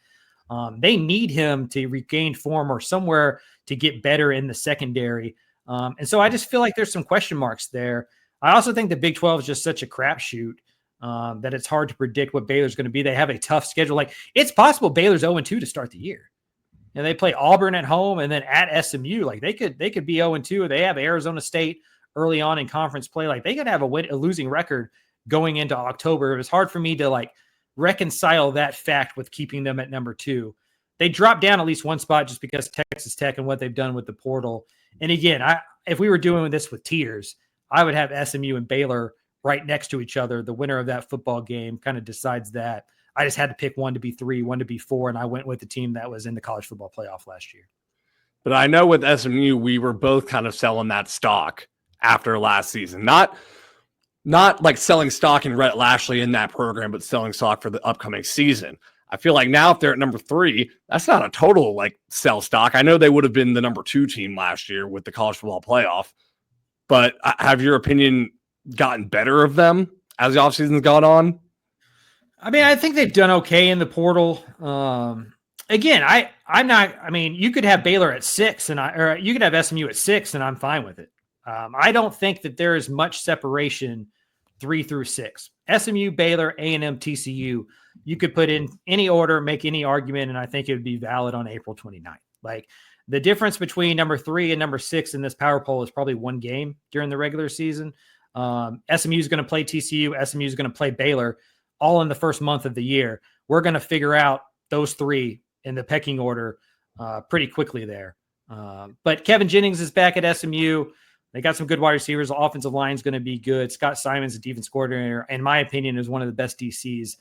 They need him to regain form or somewhere to get better in the secondary. And so I just feel like there's some question marks there. I also think the Big 12 is just such a crapshoot that it's hard to predict what Baylor's going to be. They have a tough schedule. Like, it's possible Baylor's 0-2 to start the year. And they play Auburn at home and then at SMU. Like, they could be 0-2. They have Arizona State early on in conference play. Like, they could have a losing record going into October. It was hard for me to reconcile that fact with keeping them at number 2. They dropped down at least one spot just because Texas Tech and what they've done with the portal. And again, if we were doing this with tiers, I would have SMU and Baylor right next to each other. The winner of that football game kind of decides that. I just had to pick one to be 3, one to be 4, and I went with the team that was in the college football playoff last year. But I know with SMU, we were both kind of selling that stock after last season. Not like selling stock in Rhett Lashley in that program, but selling stock for the upcoming season. I feel like now if they're at number 3, that's not a total sell stock. I know they would have been the number 2 team last year with the college football playoff, but have your opinion gotten better of them as the offseason's gone on? I mean, I think they've done okay in the portal. Again, you could have Baylor at 6 or you could have SMU at 6 and I'm fine with it. I don't think that there is much separation 3 through 6. SMU, Baylor, A&M, TCU, you could put in any order, make any argument, and I think it would be valid on April 29th. Like, the difference between number 3 and number 6 in this power poll is probably one game during the regular season. SMU is going to play TCU. SMU is going to play Baylor all in the first month of the year. We're going to figure out those 3 in the pecking order pretty quickly there. But Kevin Jennings is back at SMU. They got some good wide receivers. The offensive line is going to be good. Scott Simons, the defense coordinator, in my opinion, is one of the best DCs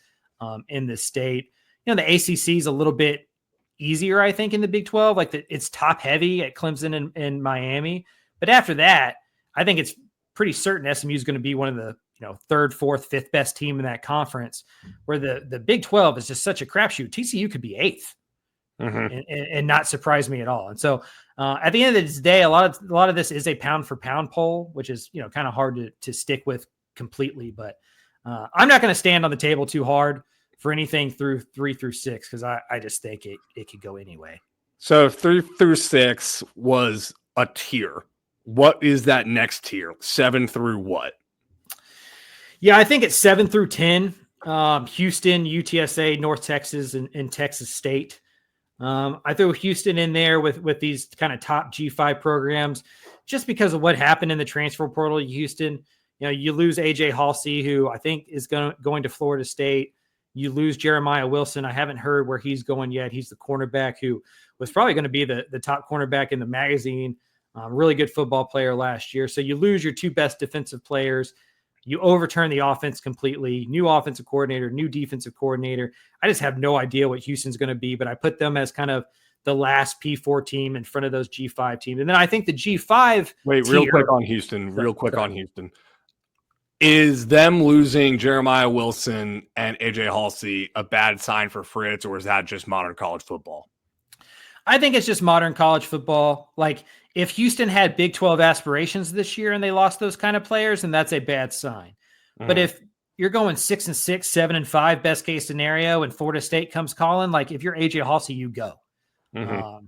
in this state. The ACC is a little bit easier, I think, in the Big 12. It's top heavy at Clemson and Miami. But after that, I think it's pretty certain SMU is going to be one of the 3rd, 4th, 5th best team in that conference, where the Big 12 is just such a crapshoot. TCU could be 8th. Mm-hmm. and not surprise me at all. And so at the end of the day, a lot of this is a pound for pound poll, which is kind of hard to stick with completely. But I'm not going to stand on the table too hard for anything through 3 through 6 because I just think it could go anyway. So 3 through 6 was a tier. What is that next tier? 7 through what? Yeah, I think it's 7 through 10. Houston, UTSA, North Texas, and Texas State. I threw Houston in there with these kind of top G5 programs just because of what happened in the transfer portal. Houston, you lose AJ Halsey, who I think is going to Florida State. You lose Jeremiah Wilson. I haven't heard where he's going yet. He's the cornerback who was probably going to be the top cornerback in the magazine. Really good football player last year. So you lose your 2 best defensive players. You overturn the offense completely. New offensive coordinator, new defensive coordinator. I just have no idea what Houston's going to be, but I put them as kind of the last P4 team in front of those G5 teams. And then I think the G5 real quick on Houston. Is them losing Jeremiah Wilson and AJ Halsey a bad sign for Fritz, or is that just modern college football? I think it's just modern college football. Like, if Houston had Big 12 aspirations this year and they lost those kind of players, then that's a bad sign. Mm-hmm. But if you're going 6-6, 7-5, best case scenario, and Florida State comes calling, like, if you're AJ Halsey, you go. Mm-hmm.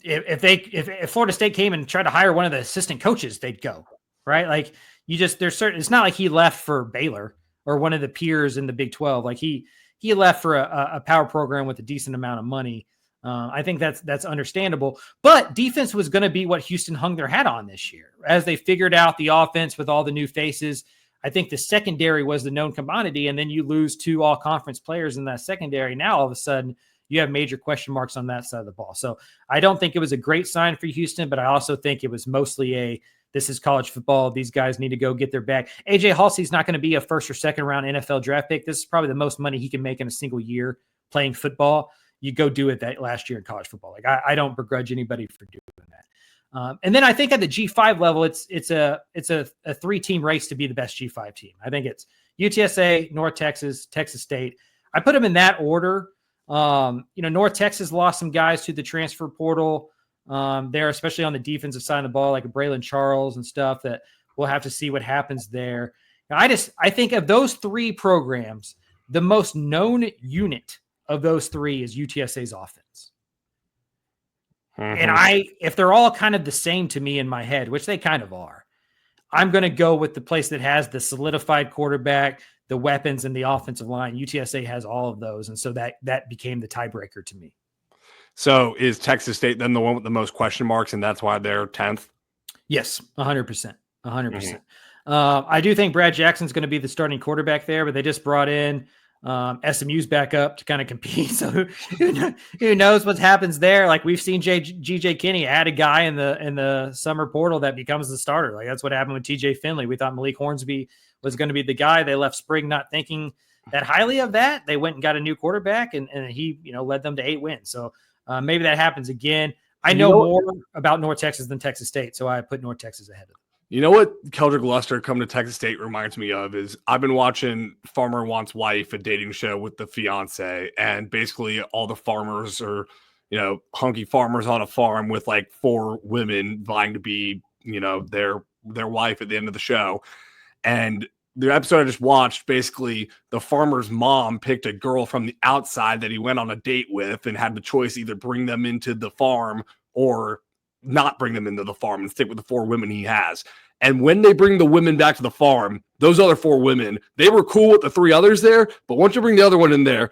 if Florida State came and tried to hire one of the assistant coaches, they'd go, right? Like there's certain, it's not like he left for Baylor or one of the peers in the Big 12. Like he left for a power program with a decent amount of money. I think that's understandable, but defense was going to be what Houston hung their hat on this year as they figured out the offense with all the new faces. I think the secondary was the known commodity, and then you lose 2 all-conference players in that secondary. Now all of a sudden you have major question marks on that side of the ball. So I don't think it was a great sign for Houston, but I also think it was mostly this is college football. These guys need to go get their bag. AJ Halsey's not going to be a first or second round NFL draft pick. This is probably the most money he can make in a single year playing football. You go do it that last year in college football. Like I don't begrudge anybody for doing that. And then I think at the G5 level, it's a 3-team race to be the best G5 team. I think it's UTSA, North Texas, Texas State. I put them in that order. North Texas lost some guys to the transfer portal there, especially on the defensive side of the ball, like Braylon Charles and stuff, that we'll have to see what happens there. Now, I think of those 3 programs, the most known unit of those 3 is UTSA's offense. Mm-hmm. And if they're all kind of the same to me in my head, which they kind of are, I'm going to go with the place that has the solidified quarterback, the weapons, and the offensive line. UTSA has all of those. And so that became the tiebreaker to me. So is Texas State then the one with the most question marks, and that's why they're 10th? Yes, 100%. 100%. Mm-hmm. I do think Brad Jackson's going to be the starting quarterback there, but they just brought in SMU's back up to kind of compete. So who knows what happens there? Like we've seen GJ Kinney add a guy in the summer portal that becomes the starter. Like that's what happened with TJ Finley. We thought Malik Hornsby was going to be the guy. They left spring not thinking that highly of that. They went and got a new quarterback, and he led them to 8 wins. So maybe that happens again. I know more about North Texas than Texas State, so I put North Texas ahead of them. You know what Keldrick Luster coming to Texas State reminds me of is I've been watching Farmer Wants Wife, a dating show with the fiance, and basically all the farmers are, hunky farmers on a farm with like 4 women vying to be, their wife at the end of the show. And the episode I just watched, basically the farmer's mom picked a girl from the outside that he went on a date with and had the choice either bring them into the farm or not bring them into the farm and stick with the 4 women he has. And when they bring the women back to the farm, those other 4 women, they were cool with the 3 others there, but once you bring the other one in there,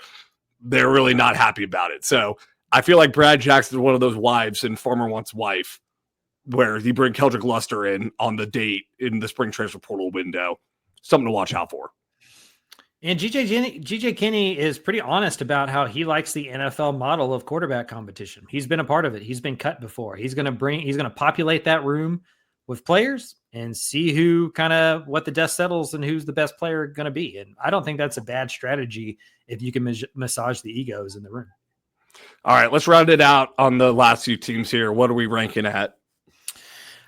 they're really not happy about it. So I feel like Brad Jackson is one of those wives in Farmer Wants Wife where you bring Keldrick Luster in on the date in the spring transfer portal window. Something to watch out for. And GJ Kinney is pretty honest about how he likes the NFL model of quarterback competition. He's been a part of it. He's been cut before. He's going to populate that room with players and see what the dust settles and who's the best player going to be. And I don't think that's a bad strategy if you can massage the egos in the room. All right, let's round it out on the last few teams here. What are we ranking at?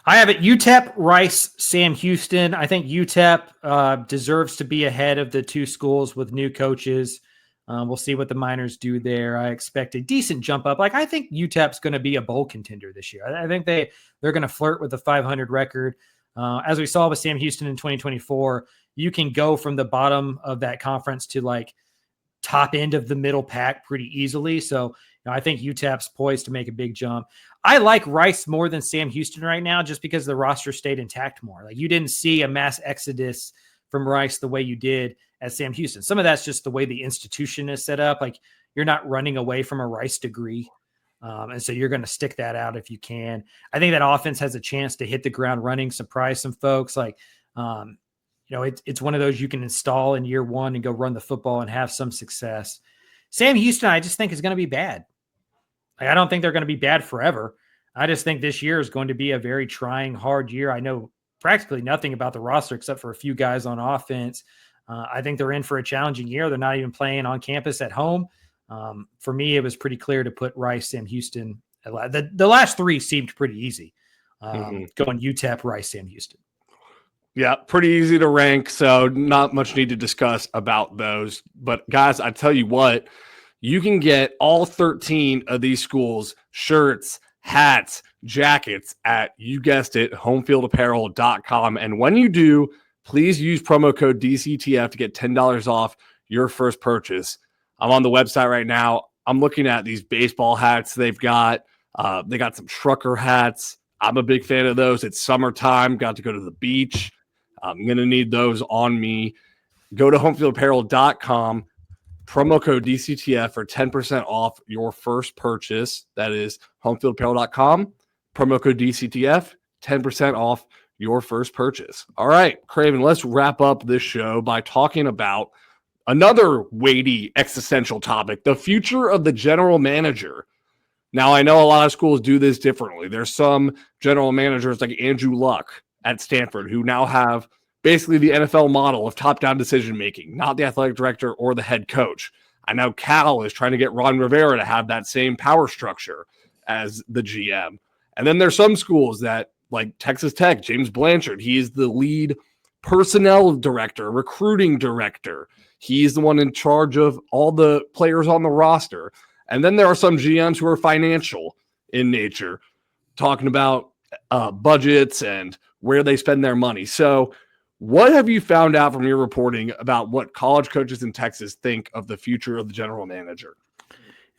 I have it UTEP, Rice, Sam Houston. I think UTEP deserves to be ahead of the 2 schools with new coaches. We'll see what the Miners do there. I expect a decent jump up. Like I think UTEP's going to be a bowl contender this year. I think they're going to flirt with the 500 record. As we saw with Sam Houston in 2024, you can go from the bottom of that conference to like top end of the middle pack pretty easily. So I think UTEP's poised to make a big jump. I like Rice more than Sam Houston right now just because the roster stayed intact more. Like you didn't see a mass exodus from Rice the way you did at Sam Houston. Some of that's just the way the institution is set up. Like you're not running away from a Rice degree. And so you're going to stick that out if you can. I think that offense has a chance to hit the ground running, surprise some folks. Like, it's one of those you can install in year 1 and go run the football and have some success. Sam Houston, I just think is going to be bad. Like, I don't think they're going to be bad forever. I just think this year is going to be a very trying, hard year. I know practically nothing about the roster except for a few guys on offense. I think they're in for a challenging year. They're not even playing on campus at home. For me, it was pretty clear to put Rice, Sam Houston. The last 3 seemed pretty easy. Going UTEP, Rice, Sam Houston. Yeah, pretty easy to rank, so not much need to discuss about those. But guys, I tell you what, you can get all 13 of these schools shirts, hats, jackets at, you guessed it, homefieldapparel.com. And when you do, please use promo code DCTF to get $10 off your first purchase. I'm on the website right now. I'm looking at these baseball hats they've got. They got some trucker hats. I'm a big fan of those. It's summertime. Got to go to the beach. I'm going to need those on me. Go to homefieldapparel.com. Promo code DCTF for 10% off your first purchase. That is homefieldapparel.com. Promo code DCTF, 10% off your first purchase. All right, Craven, let's wrap up this show by talking about another weighty existential topic, the future of the general manager. Now, I know a lot of schools do this differently. There's some general managers like Andrew Luck at Stanford who now have basically the NFL model of top-down decision-making, not the athletic director or the head coach. I know Cal is trying to get Ron Rivera to have that same power structure as the GM. And then there's some schools that, like Texas Tech, James Blanchard, he is the lead personnel director, recruiting director. He's the one in charge of all the players on the roster. And then there are some GMs who are financial in nature, talking about budgets and where they spend their money. So what have you found out from your reporting about what college coaches in Texas think of the future of the general manager?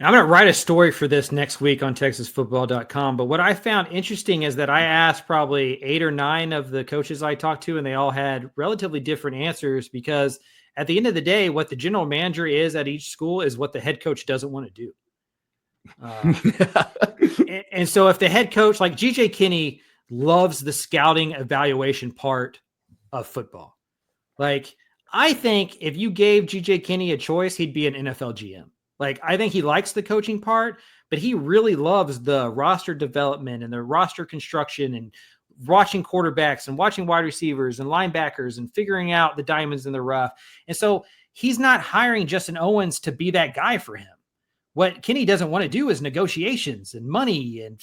I'm going to write a story for this next week on TexasFootball.com. But what I found interesting is that I asked probably 8 or 9 of the coaches I talked to, and they all had relatively different answers, because at the end of the day, what the general manager is at each school is what the head coach doesn't want to do. And so if the head coach, like GJ Kinney, loves the scouting evaluation part of football. Like, I think if you gave GJ Kinney a choice, he'd be an NFL GM. Like, I think he likes the coaching part, but he really loves the roster development and the roster construction and watching quarterbacks and watching wide receivers and linebackers and figuring out the diamonds in the rough. And so he's not hiring Justin Owens to be that guy for him. What Kenny doesn't want to do is negotiations and money and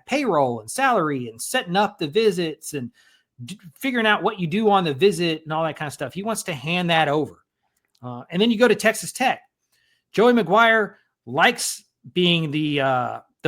payroll and salary and setting up the visits and figuring out what you do on the visit and all that kind of stuff. He wants to hand that over. And then you go to Texas Tech. Joey McGuire likes being the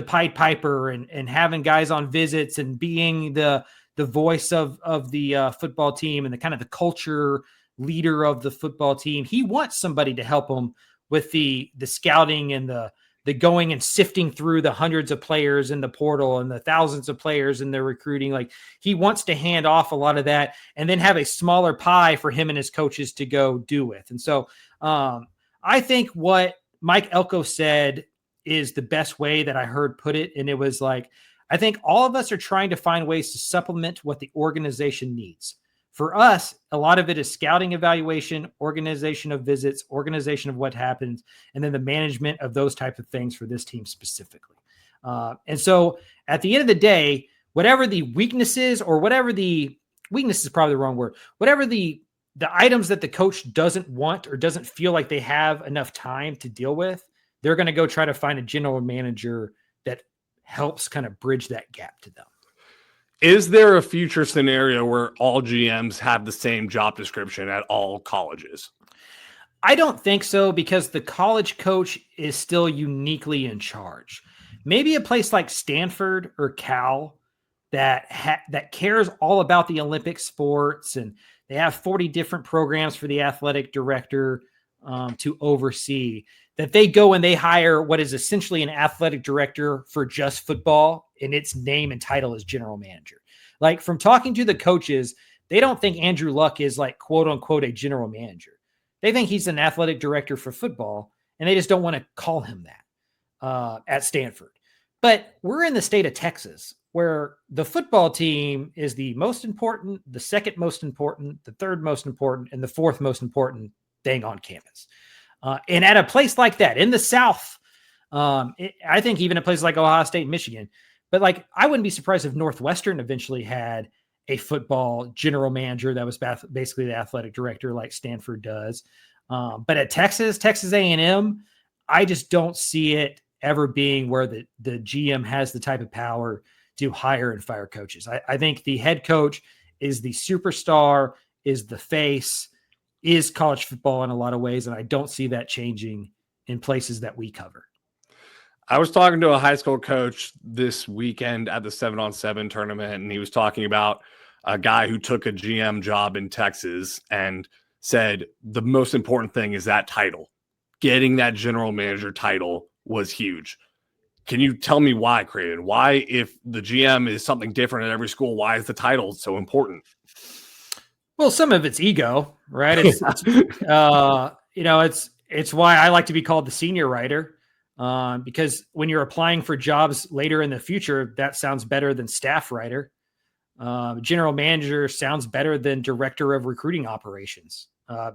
Pied Piper and having guys on visits and being the voice of the football team and the kind of the culture leader of the football team. He wants somebody to help him with the scouting and the going and sifting through the hundreds of players in the portal and the thousands of players in their recruiting. Like, he wants to hand off a lot of that and then have a smaller pie for him and his coaches to go do with. And so I think what Mike Elko said is the best way that I heard put it. And it was like, I think all of us are trying to find ways to supplement what the organization needs. For us, a lot of it is scouting evaluation, organization of visits, organization of what happens, and then the management of those type of things for this team specifically. And so at the end of the day, whatever the weaknesses or whatever the weakness is probably the wrong word, whatever the items that the coach doesn't want or doesn't feel like they have enough time to deal with, they're going to go try to find a general manager that helps kind of bridge that gap to them. Is there a future scenario where all GMs have the same job description at all colleges? I don't think so, because the college coach is still uniquely in charge. Maybe a place like Stanford or Cal that cares all about the Olympic sports, and they have 40 different programs for the athletic director to oversee, that they go and they hire what is essentially an athletic director for just football, and its name and title is general manager. Like, from talking to the coaches, they don't think Andrew Luck is like, quote unquote, a general manager. They think he's an athletic director for football, and they just don't want to call him that at Stanford. But we're in the state of Texas, where the football team is the most important, the second most important, the third most important, and the fourth most important thing on campus. And at a place like that in the South, I think even a place like Ohio State, Michigan, but like, I wouldn't be surprised if Northwestern eventually had a football general manager that was basically the athletic director like Stanford does. But at Texas A&M, I just don't see it ever being where the GM has the type of power to hire and fire coaches. I think the head coach is the superstar, is the face, is college football in a lot of ways. And I don't see that changing in places that we cover. I was talking to a high school coach this weekend at the 7-on-7 tournament, and he was talking about a guy who took a GM job in Texas and said the most important thing is that title. Getting that general manager title was huge. Can you tell me why, Craven? Why, if the GM is something different at every school, why is the title so important? Well, some of it's ego, right? It's why I like to be called the senior writer, because when you're applying for jobs later in the future, that sounds better than staff writer. General manager sounds better than director of recruiting operations.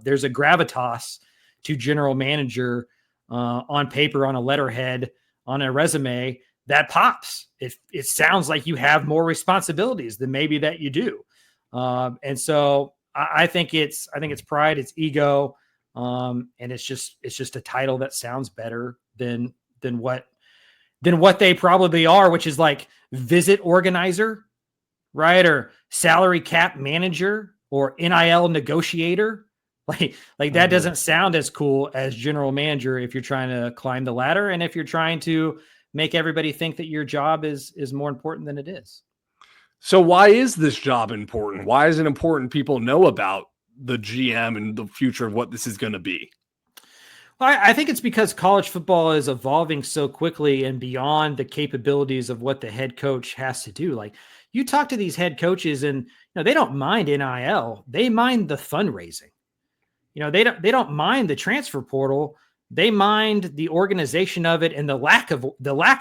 There's a gravitas to general manager on paper, on a letterhead, on a resume that pops. It sounds like you have more responsibilities than maybe that you do. And so I think it's pride, it's ego. And it's just a title that sounds better than what they probably are, which is like visit organizer, right? Or salary cap manager or NIL negotiator. Like that doesn't sound as cool as general manager if you're trying to climb the ladder and if you're trying to make everybody think that your job is more important than it is. So why is this job important? Why is it important people know about the GM and the future of what this is going to be? Well, I think it's because college football is evolving so quickly and beyond the capabilities of what the head coach has to do. Like, you talk to these head coaches and they don't mind NIL. They mind the fundraising. They don't mind the transfer portal. They mind the organization of it and the lack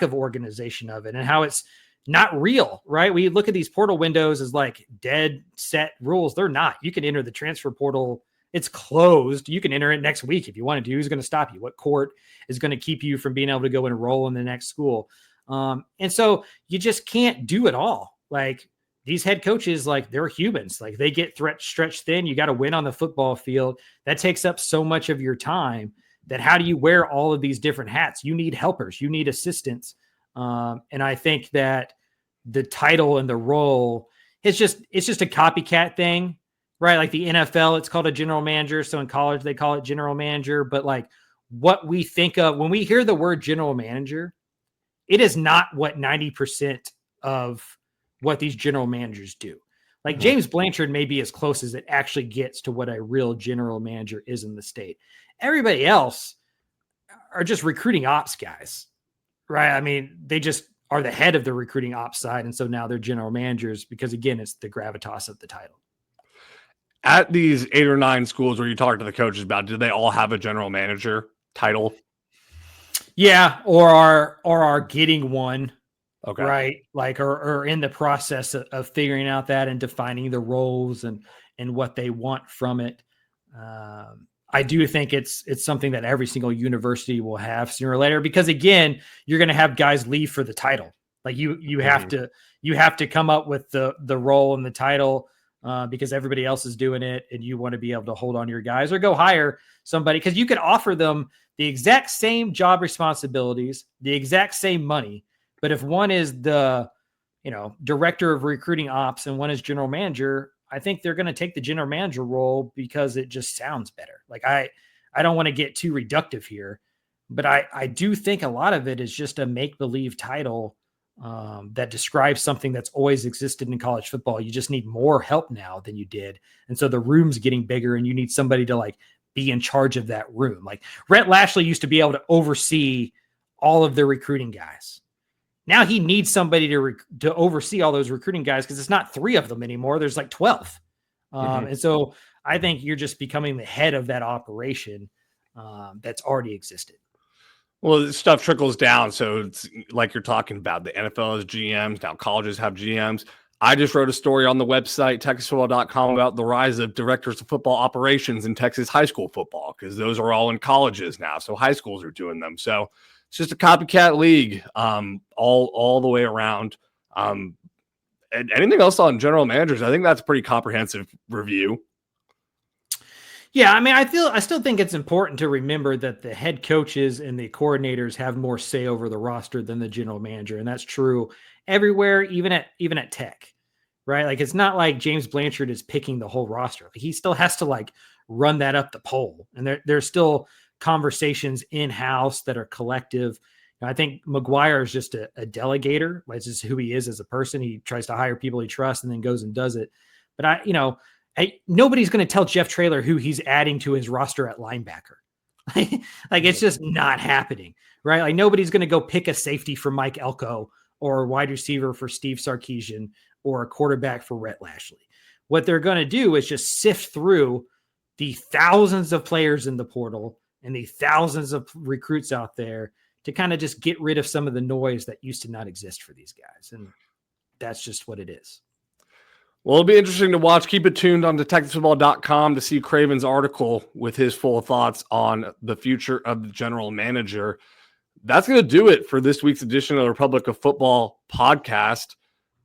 of organization of it and how it's not real, right? We look at these portal windows as like dead set rules. They're not. You can enter the transfer portal. It's closed. You can enter it next week if you want to. Who's going to stop you? What court is going to keep you from being able to go enroll in the next school? And so you just can't do it all. Like, these head coaches, like, they're humans. Like, they get stretched thin. You got to win on the football field. That takes up so much of your time that how do you wear all of these different hats? You need helpers. You need assistants. And I think that the title and the role, it's just a copycat thing, right? Like the NFL, it's called a general manager. So in college, they call it general manager. But like, what we think of when we hear the word general manager, it is not what 90% of what these general managers do. Like, James Blanchard may be as close as it actually gets to what a real general manager is in the state. Everybody else are just recruiting ops guys, right? I mean, they just are the head of the recruiting ops side. And so now they're general managers because, again, it's the gravitas of the title. At these 8 or 9 schools where you talk to the coaches about, do they all have a general manager title? Yeah. Or are getting one. Okay. Right. Like, or in the process of figuring out that and defining the roles and what they want from it. I do think it's something that every single university will have sooner or later, because again, you're going to have guys leave for the title. Like, you have to come up with the role and the title because everybody else is doing it. And you want to be able to hold on to your guys or go hire somebody, because you could offer them the exact same job responsibilities, the exact same money. But if one is the, director of recruiting ops and one is general manager, I think they're going to take the general manager role because it just sounds better. Like, I don't want to get too reductive here, but I do think a lot of it is just a make-believe title that describes something that's always existed in college football. You just need more help now than you did. And so the room's getting bigger and you need somebody to like be in charge of that room. Like, Rhett Lashley used to be able to oversee all of the recruiting guys. Now he needs somebody to oversee all those recruiting guys because it's not 3 of them anymore. There's like 12. And so I think you're just becoming the head of that operation that's already existed. Well, this stuff trickles down. So it's like you're talking about, the NFL has GMs. Now colleges have GMs. I just wrote a story on the website, texasfootball.com, about the rise of directors of football operations in Texas high school football, because those are all in colleges now. So high schools are doing them. So it's just a copycat league all the way around. And anything else on general managers? I think that's a pretty comprehensive review. Yeah, I mean, I still think it's important to remember that the head coaches and the coordinators have more say over the roster than the general manager, and that's true everywhere, even at Tech, right? Like, it's not like James Blanchard is picking the whole roster. Like, he still has to like run that up the pole, and there's still conversations in-house that are collective. I think McGuire is just a delegator. That's just who he is as a person. He tries to hire people he trusts and then goes and does it. But nobody's going to tell Jeff Traylor who he's adding to his roster at linebacker. Like it's just not happening, right? Like nobody's going to go pick a safety for Mike Elko or a wide receiver for Steve Sarkisian or a quarterback for Rhett Lashley. What they're going to do is just sift through the thousands of players in the portal and the thousands of recruits out there to kind of just get rid of some of the noise that used to not exist for these guys. And that's just what it is. Well, it'll be interesting to watch. Keep it tuned on detectivefootball.com to see Craven's article with his full thoughts on the future of the general manager. That's going to do it for this week's edition of the Republic of Football podcast.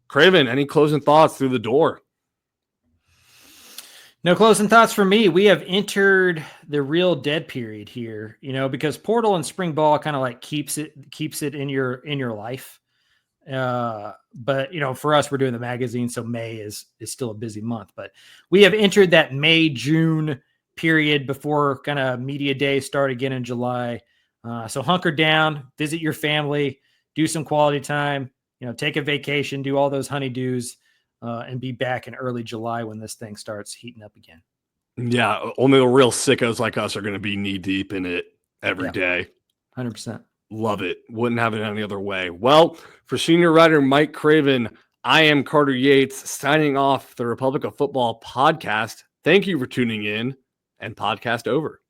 Craven, any closing thoughts through the door? No closing thoughts for me. We have entered the real dead period here, because portal and spring ball kind of like keeps it in your life. But for us, we're doing the magazine, so May is still a busy month, but we have entered that May, June period before kind of media days start again in July. So hunker down, visit your family, do some quality time, take a vacation, do all those honeydews, and be back in early July when this thing starts heating up again. Yeah. Only the real sickos like us are going to be knee deep in it every day. 100%. Love it. Wouldn't have it any other way. Well, for senior writer Mike Craven, I am Carter Yates signing off the Republic of Football podcast. Thank you for tuning in, and podcast over.